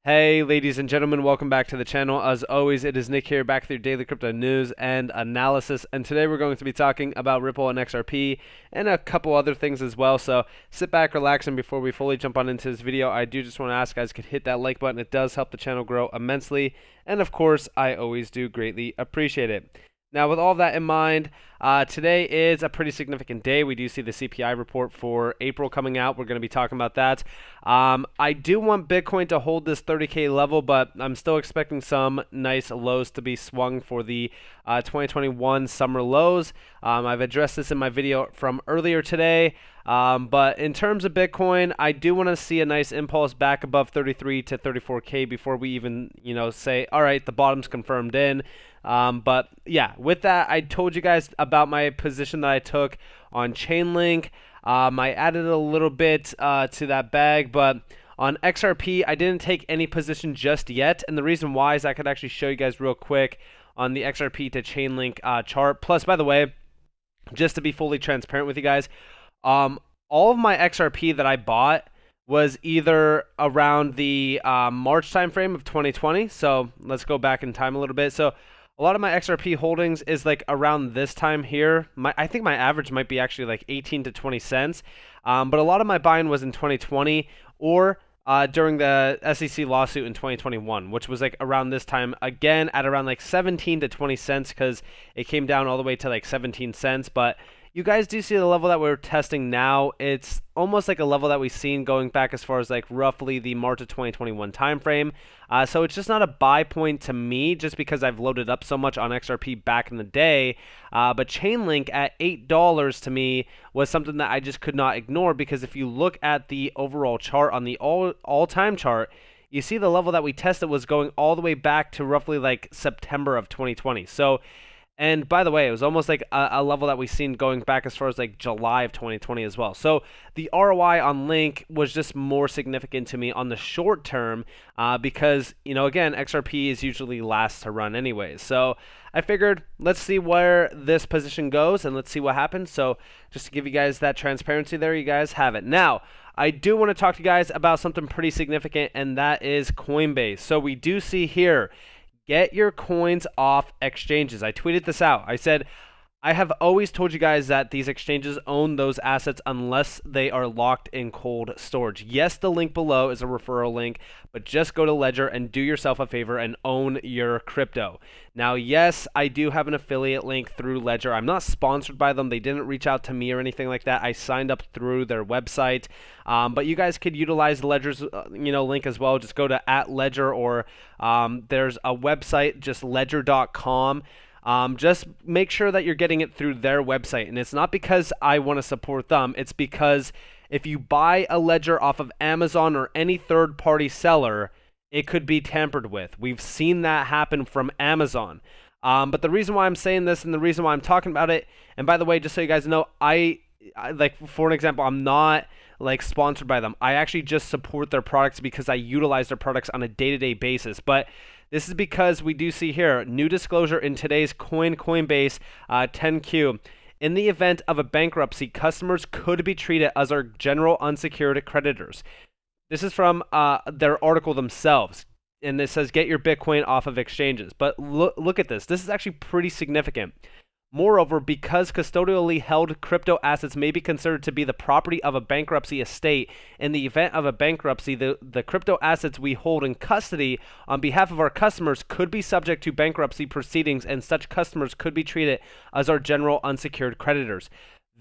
Hey, ladies and gentlemen, welcome back to the channel. As always, it is Nick here, back with your daily crypto news and analysis. And today we're going to be talking about Ripple and XRP and a couple other things as well. So sit back, relax, and before we fully jump on into this video, I do just want to ask guys could hit that like button. It does help the channel grow immensely. And of course, I always do greatly appreciate it. Now, with all that in mind, today is a pretty significant day. We do see the CPI report for April coming out. We're going to be talking about that. I do want Bitcoin to hold this 30K level, but I'm still expecting some nice lows to be swung for the 2021 summer lows. I've addressed this in my video from earlier today. But in terms of Bitcoin, I do want to see a nice impulse back above 33 to 34K before we even, say, all right, the bottom's confirmed in. But yeah, with that, I told you guys about my position that I took on Chainlink. I added a little bit to that bag, but on XRP, I didn't take any position just yet. And the reason why is I could actually show you guys real quick on the XRP to Chainlink chart. Plus, by the way, just to be fully transparent with you guys, all of my XRP that I bought was either around the March timeframe of 2020. So let's go back in time a little bit. So a lot of my XRP holdings is like around this time here. I think my average might be actually like 18 to 20 cents. But a lot of my buying was in 2020 or during the SEC lawsuit in 2021, which was like around this time, again at around like 17 to 20 cents because it came down all the way to like 17 cents. But you guys do see the level that we're testing now. It's almost like a level that we've seen going back as far as like roughly the March of 2021 timeframe. So it's just not a buy point to me just because I've loaded up so much on XRP back in the day. But Chainlink at $8 to me was something that I just could not ignore because if you look at the overall chart on the all-time chart, you see the level that we tested was going all the way back to roughly like September of 2020. So and by the way, it was almost like a level that we've seen going back as far as like July of 2020 as well. So the ROI on Link was just more significant to me on the short term because, again, XRP is usually last to run anyways. So I figured let's see where this position goes and let's see what happens. So just to give you guys that transparency there, you guys have it. Now, I do want to talk to you guys about something pretty significant, and that is Coinbase. So we do see here, get your coins off exchanges. I tweeted this out. I said, I have always told you guys that these exchanges own those assets unless they are locked in cold storage. Yes, the link below is a referral link, but just go to Ledger and do yourself a favor and own your crypto. Now, yes, I do have an affiliate link through Ledger. I'm not sponsored by them. They didn't reach out to me or anything like that. I signed up through their website, but you guys could utilize Ledger's link as well. Just go to @Ledger or there's a website, just ledger.com. Just make sure that you're getting it through their website. And it's not because I want to support them. It's because if you buy a Ledger off of Amazon or any third-party seller, it could be tampered with. We've seen that happen from Amazon. But the reason why I'm saying this and the reason why I'm talking about it, and by the way, just so you guys know, I like, for an example, I'm not like sponsored by them. I actually just support their products because I utilize their products on a day-to-day basis. But this is because we do see here, new disclosure in today's Coinbase 10Q. In the event of a bankruptcy, customers could be treated as our general unsecured creditors. This is from their article themselves. And it says, get your Bitcoin off of exchanges. But look at this. This is actually pretty significant. Moreover, because custodially held crypto assets may be considered to be the property of a bankruptcy estate, in the event of a bankruptcy, the crypto assets we hold in custody on behalf of our customers could be subject to bankruptcy proceedings, and such customers could be treated as our general unsecured creditors.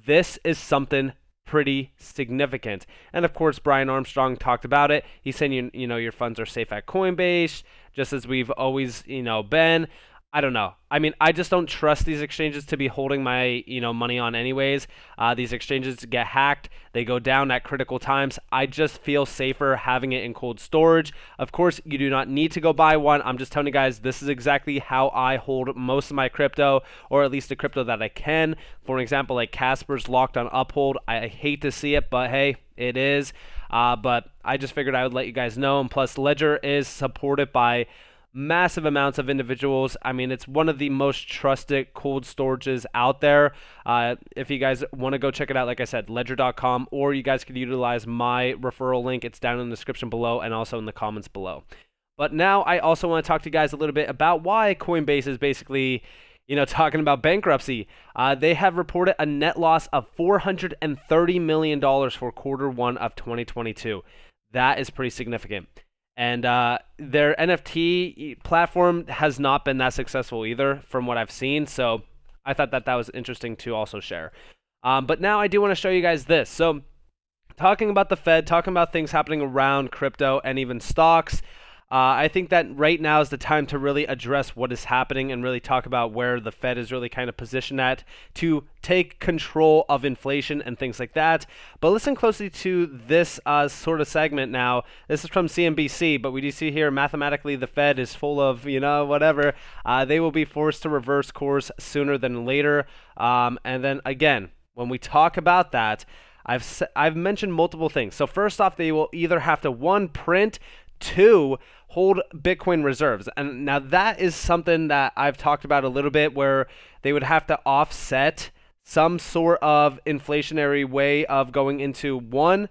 This is something pretty significant. And of course, Brian Armstrong talked about it. He's saying, your funds are safe at Coinbase, just as we've always, been. I don't know. I mean, I just don't trust these exchanges to be holding my, money on anyways. These exchanges get hacked. They go down at critical times. I just feel safer having it in cold storage. Of course, you do not need to go buy one. I'm just telling you guys, this is exactly how I hold most of my crypto, or at least the crypto that I can. For an example, like Casper's locked on Uphold. I hate to see it, but hey, it is. But I just figured I would let you guys know. And plus, Ledger is supported by massive amounts of individuals. I mean, it's one of the most trusted cold storages out there. If you guys want to go check it out, like I said, ledger.com, or you guys could utilize my referral link. It's down in the description below and also in the comments below. But now I also want to talk to you guys a little bit about why Coinbase is basically, talking about bankruptcy. They have reported a net loss of $430 million for Q1 of 2022. That is pretty significant. And their NFT platform has not been that successful either, from what I've seen. So I thought that was interesting to also share. But now I do want to show you guys this. So talking about the Fed, talking about things happening around crypto and even stocks, I think that right now is the time to really address what is happening and really talk about where the Fed is really kind of positioned at to take control of inflation and things like that. But listen closely to this sort of segment now. This is from CNBC, but we do see here mathematically the Fed is full of, whatever. They will be forced to reverse course sooner than later. And then again, when we talk about that, I've mentioned multiple things. So first off, they will either have to, one, print, two, hold Bitcoin reserves. And now that is something that I've talked about a little bit, where they would have to offset some sort of inflationary way of going into, one,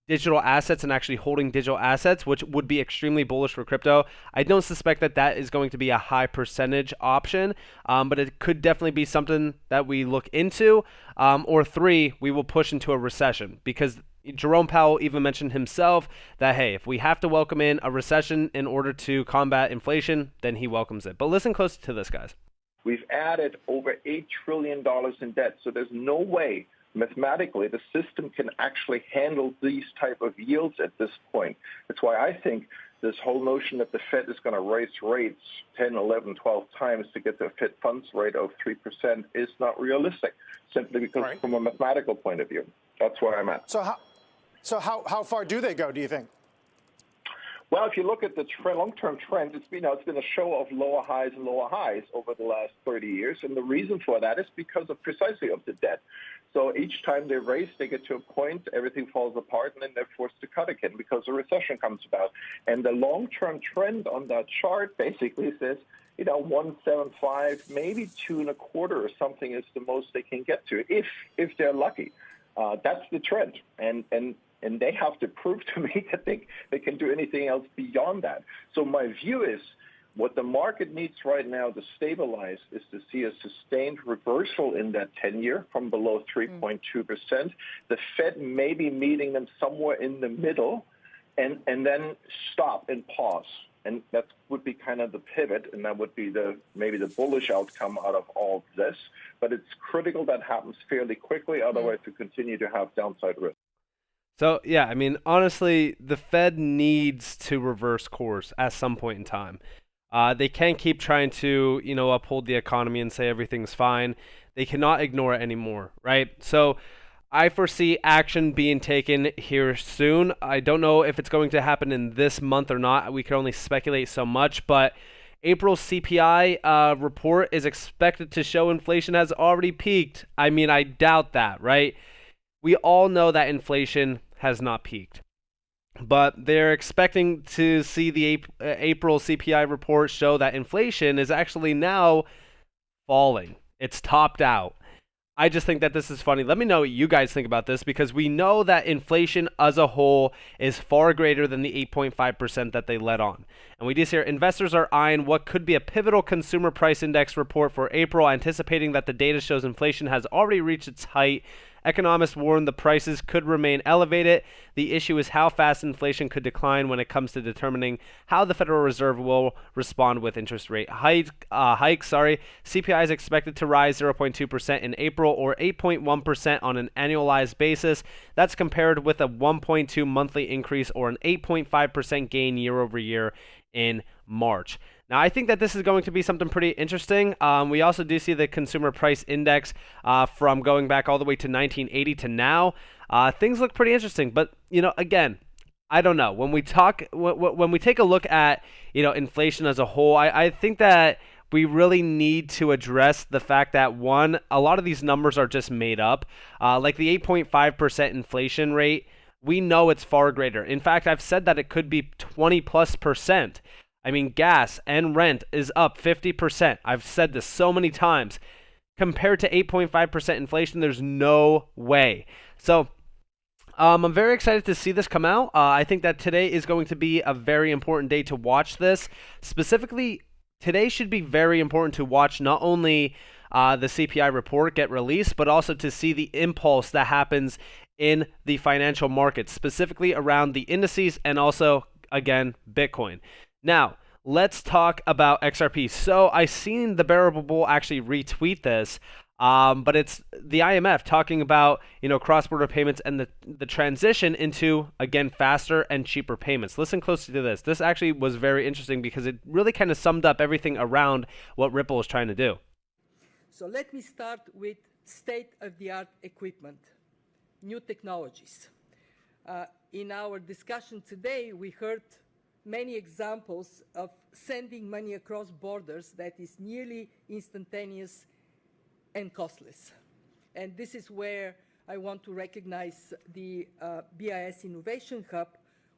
digital assets and actually holding digital assets, which would be extremely bullish for crypto. I don't suspect that that is going to be a high percentage option, but it could definitely be something that we look into. Or three, we will push into a recession, because Jerome Powell even mentioned himself that, hey, if we have to welcome in a recession in order to combat inflation, then he welcomes it. But listen close to this, guys. We've added over $8 trillion in debt, so there's no way mathematically the system can actually handle these type of yields at this point. That's why I think this whole notion that the Fed is going to raise rates 10, 11, 12 times to get the Fed funds rate of 3% is not realistic, simply because from a mathematical point of view. That's where I'm at. So how far do they go, do you think? Well, if you look at the long-term trend, it's been a show of lower highs and lower highs over the last 30 years. And the reason for that is because of precisely of the debt. So each time they raise, they get to a point, everything falls apart, and then they're forced to cut again because a recession comes about. And the long-term trend on that chart basically says, 1.75, maybe 2.25 or something is the most they can get to if they're lucky. That's the trend. And they have to prove to me that they can do anything else beyond that. So my view is what the market needs right now to stabilize is to see a sustained reversal in that 10-year from below 3.2%. The Fed may be meeting them somewhere in the middle and then stop and pause. And that would be kind of the pivot, and that would be maybe the bullish outcome out of all of this. But it's critical that happens fairly quickly, otherwise we continue to have downside risk. So, yeah, I mean, honestly, the Fed needs to reverse course at some point in time. They can't keep trying to, uphold the economy and say everything's fine. They cannot ignore it anymore, right? So I foresee action being taken here soon. I don't know if it's going to happen in this month or not. We can only speculate so much, but April's CPI report is expected to show inflation has already peaked. I mean, I doubt that, right? We all know that inflation has not peaked, but they're expecting to see the April CPI report show that inflation is actually now falling. It's topped out. I just think that this is funny. Let me know what you guys think about this, because we know that inflation as a whole is far greater than the 8.5% that they let on. And we do see here investors are eyeing what could be a pivotal consumer price index report for April, anticipating that the data shows inflation has already reached its height. Economists warn the prices could remain elevated. The issue is how fast inflation could decline when it comes to determining how the Federal Reserve will respond with interest rate hikes. CPI is expected to rise 0.2% in April, or 8.1% on an annualized basis. That's compared with a 1.2 monthly increase, or an 8.5% gain year over year in March. Now, I think that this is going to be something pretty interesting. We also do see the consumer price index from going back all the way to 1980 to now. Things look pretty interesting, but again, I don't know. When we take a look at inflation as a whole, I think that we really need to address the fact that, one, a lot of these numbers are just made up. Like the 8.5% inflation rate, we know it's far greater. In fact, I've said that it could be 20+%. I mean, gas and rent is up 50%. I've said this so many times. Compared to 8.5% inflation, there's no way. So I'm very excited to see this come out. I think that today is going to be a very important day to watch this. Specifically, today should be very important to watch not only the CPI report get released, but also to see the impulse that happens in the financial markets, specifically around the indices and also, again, Bitcoin. Now, let's talk about XRP. So I seen the Bearable Bull actually retweet this. But it's the IMF talking about cross-border payments and the transition into again faster and cheaper payments. Listen closely to this. This actually was very interesting because it really kind of summed up everything around what Ripple is trying to do. So let me start with state-of-the-art equipment, new technologies. In our discussion today, we heard many examples of sending money across borders that is nearly instantaneous and costless. And this is where I want to recognize the BIS Innovation Hub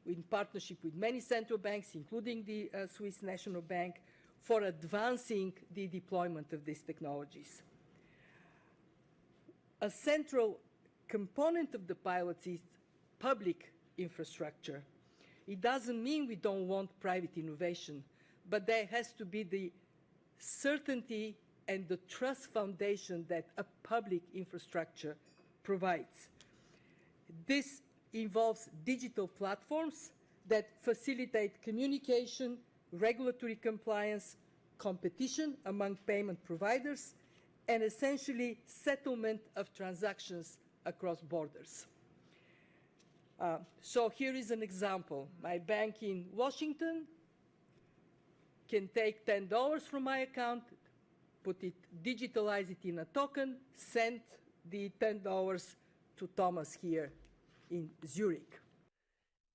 in partnership with many central banks, including the Swiss National Bank, for advancing the deployment of these technologies. A central component of the pilots is public infrastructure. It doesn't mean we don't want private innovation, but there has to be the certainty and the trust foundation that a public infrastructure provides. This involves digital platforms that facilitate communication, regulatory compliance, competition among payment providers, and essentially settlement of transactions across borders. So here is an example. My bank in Washington can take $10 from my account, digitalize it in a token, send the $10 to Thomas here in Zurich.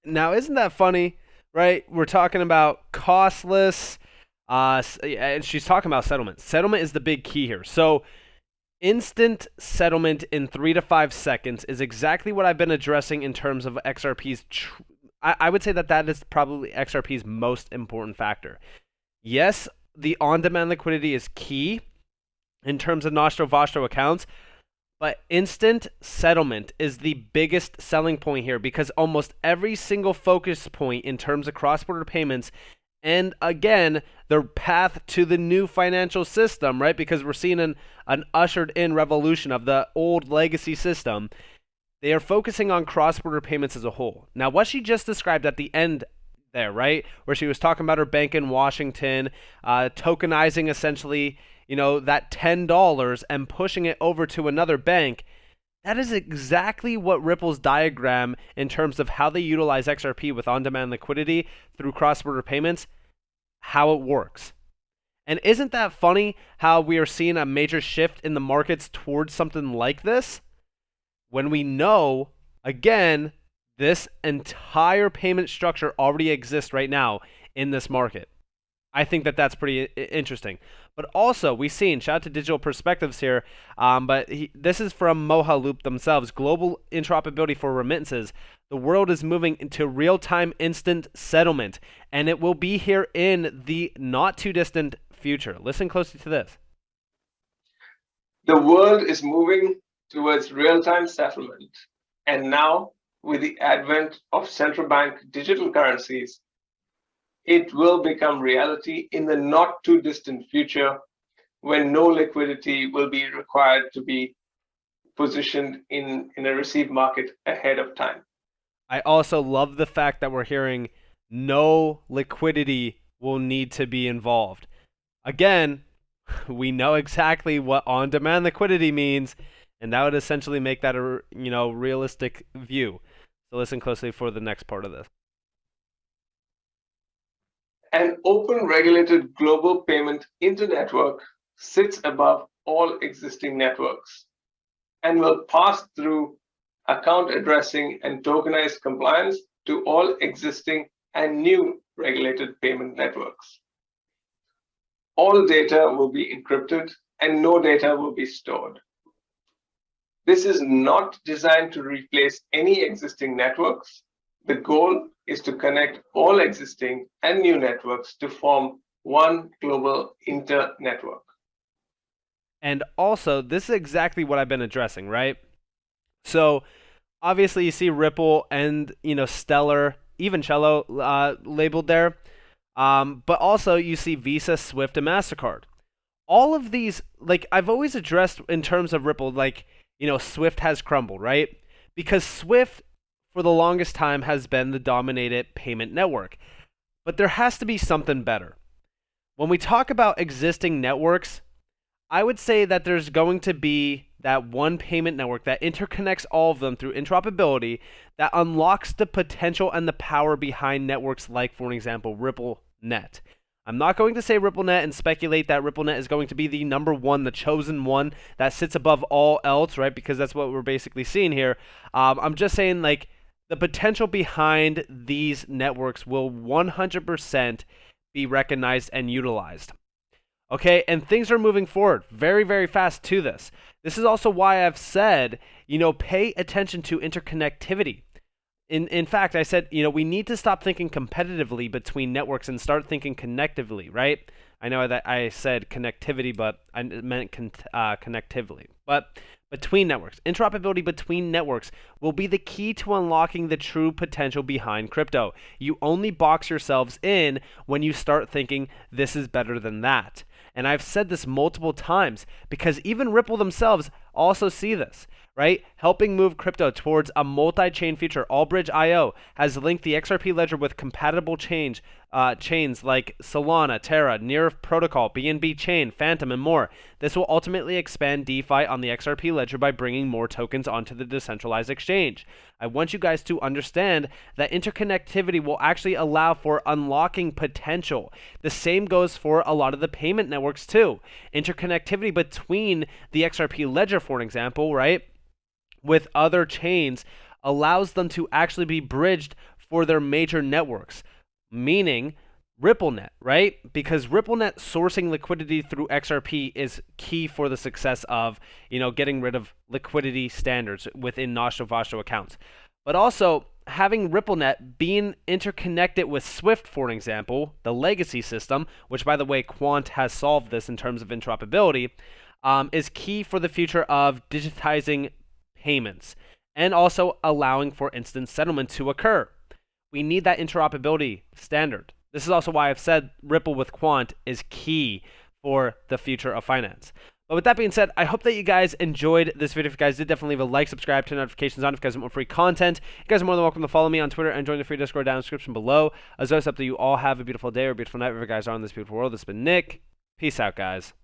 Now, isn't that funny, right? We're talking about costless, and she's talking about settlement. Settlement is the big key here. So instant settlement in 3 to 5 seconds is exactly what I've been addressing in terms of XRP's. I would say that is probably XRP's most important factor. Yes, the on-demand liquidity is key in terms of Nostro Vostro accounts, but instant settlement is the biggest selling point here because almost every single focus point in terms of cross-border payments and again, the path to the new financial system, right? Because we're seeing an ushered in revolution of the old legacy system. They are focusing on cross-border payments as a whole. Now, what she just described at the end there, right, where she was talking about her bank in Washington, tokenizing essentially, that $10 and pushing it over to another bank. That is exactly what Ripple's diagram in terms of how they utilize XRP with on-demand liquidity through cross-border payments, how it works. And isn't that funny how we are seeing a major shift in the markets towards something like this? When we know, again, this entire payment structure already exists right now in this market. I think that's pretty interesting. But also, we've seen, shout out to Digital Perspectives here, this is from Moha Loop themselves, global interoperability for remittances. The world is moving into real-time instant settlement, and it will be here in the not-too-distant future. Listen closely to this. The world is moving towards real-time settlement, and now, with the advent of central bank digital currencies, it will become reality in the not too distant future when no liquidity will be required to be positioned in a receive market ahead of time. I also love the fact that we're hearing no liquidity will need to be involved. Again, we know exactly what on-demand liquidity means, and that would essentially make that a realistic view. So listen closely for the next part of this. An open regulated global payment internetwork sits above all existing networks and will pass through account addressing and tokenized compliance to all existing and new regulated payment networks. All data will be encrypted and no data will be stored. This is not designed to replace any existing networks. The goal is to connect all existing and new networks to form one global inter-network. And also, this is exactly what I've been addressing, right? So obviously you see Ripple and Stellar, even Cello labeled there. But also you see Visa, Swift, and Mastercard. All of these, like I've always addressed in terms of Ripple, like Swift has crumbled, right? Because Swift for the longest time has been the dominated payment network. But there has to be something better. When we talk about existing networks, I would say that there's going to be that one payment network that interconnects all of them through interoperability that unlocks the potential and the power behind networks like, for example, RippleNet. I'm not going to say RippleNet and speculate that RippleNet is going to be the number one, the chosen one that sits above all else, right? Because that's what we're basically seeing here. I'm just saying, like, the potential behind these networks will 100% be recognized and utilized. Okay, and things are moving forward very, very fast to this. This is also why I've said, pay attention to interconnectivity. In fact, I said, we need to stop thinking competitively between networks and start thinking connectively, right? I know that I said connectivity, but I meant connectively. But between networks, interoperability between networks will be the key to unlocking the true potential behind crypto. You only box yourselves in when you start thinking this is better than that. And I've said this multiple times because even Ripple themselves also see this, right? Helping move crypto towards a multi-chain future. Allbridge.io has linked the XRP ledger with compatible chains like Solana, Terra, Near Protocol, BNB Chain, Phantom, and more. This will ultimately expand DeFi on the XRP ledger by bringing more tokens onto the decentralized exchange. I want you guys to understand that interconnectivity will actually allow for unlocking potential. The same goes for a lot of the payment networks too. Interconnectivity between the XRP ledger, for example, right, with other chains allows them to actually be bridged for their major networks, meaning RippleNet, right? Because RippleNet sourcing liquidity through XRP is key for the success of, getting rid of liquidity standards within Nostro Vostro accounts. But also having RippleNet being interconnected with Swift, for example, the legacy system, which by the way, Quant has solved this in terms of interoperability, is key for the future of digitizing payments and also allowing for instant settlement to occur. We need that interoperability standard. This is also why I've said Ripple with Quant is key for the future of finance. But with that being said, I hope that you guys enjoyed this video. If you guys did, definitely leave a like, subscribe, turn notifications on if you guys want more free content. You guys are more than welcome to follow me on Twitter and join the free Discord down in the description below. As always, I hope that you all have a beautiful day or a beautiful night wherever you guys are in this beautiful world. This has been Nick. Peace out, guys.